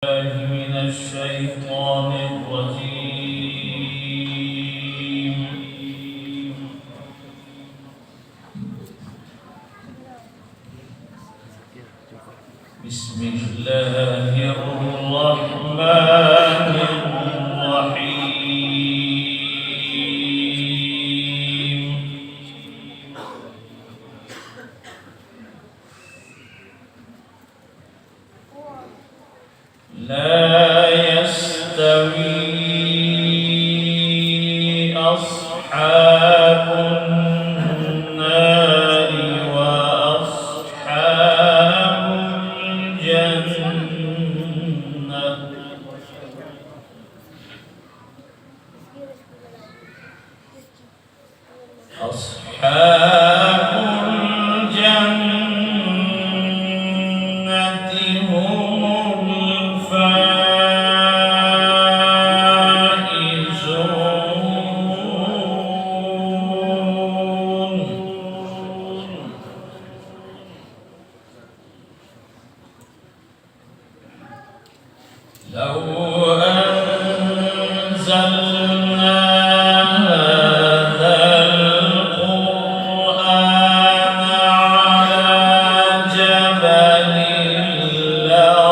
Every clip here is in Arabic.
من الشيطان الرجيم. بسم الله الرحمن الرحيم. لا يستوي أصحاب النار وأصحاب الجنة. أصحاب الجنة هم الفائزون. لو أنزلنا هذا القرآن على جبل لرأيته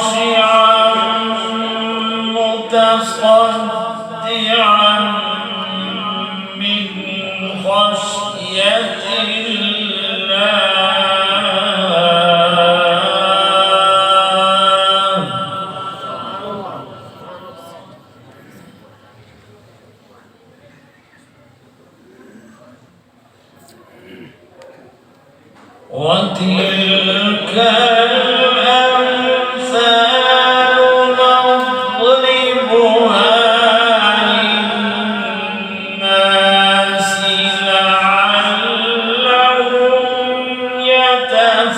خاشعا متصدعا من خشية الله. وتلك الأمثال نضربها للناس لعلهم يتفكرون.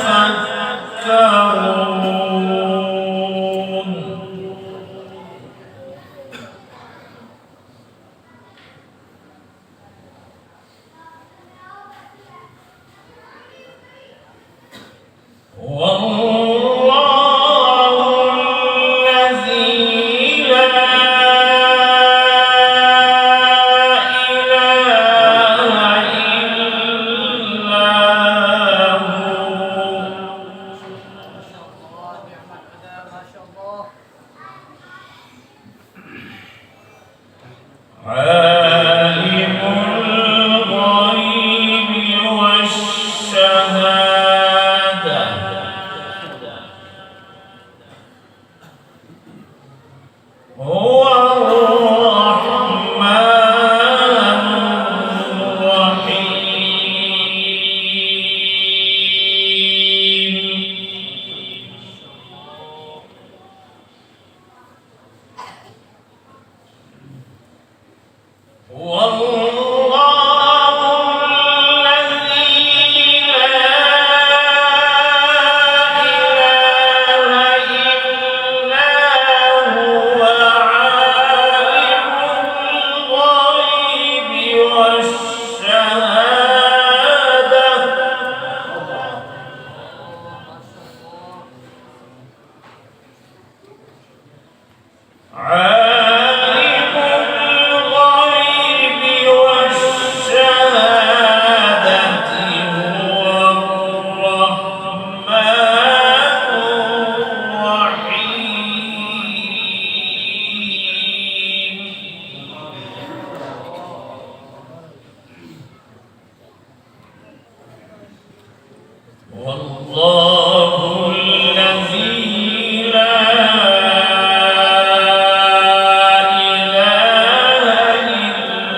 والله الذي لا إله إلا هو. عالم الغيب والشهادة هو الرحمن الرحيم. والله الذي لا إله إلا هو عالم الغيب والشهادة عالم الغيب والشهادة هو الرحمن الرحيم. والله الذي لا إله إلا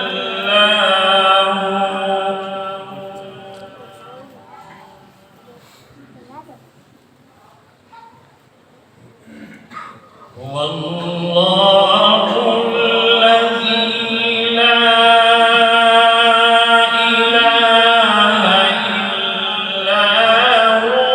هو. والله الذي لا إله إلا هو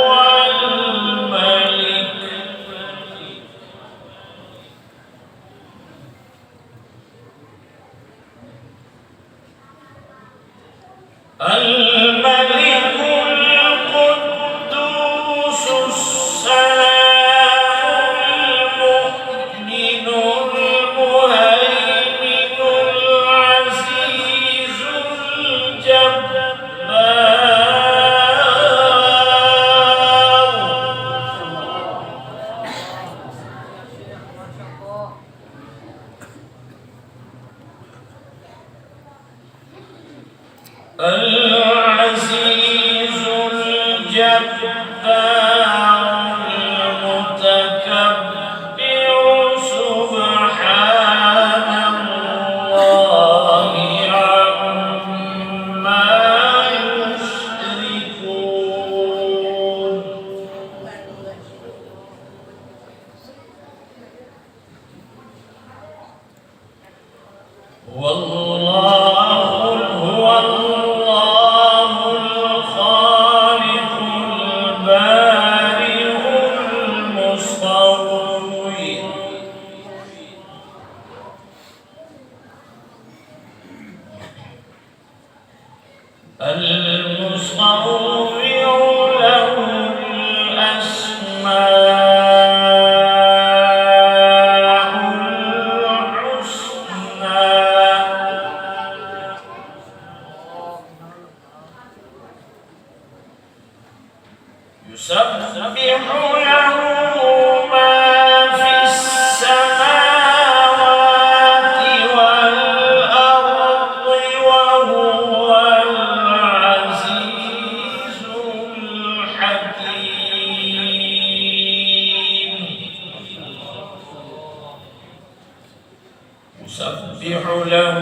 يسبح له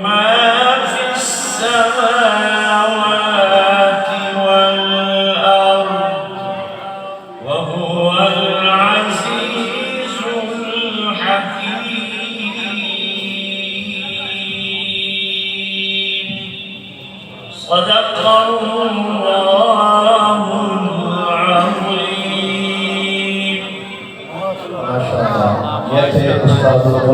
ما في السماوات والأرض وهو العزيز الحكيم. صدق الله العظيم. ما شاء الله.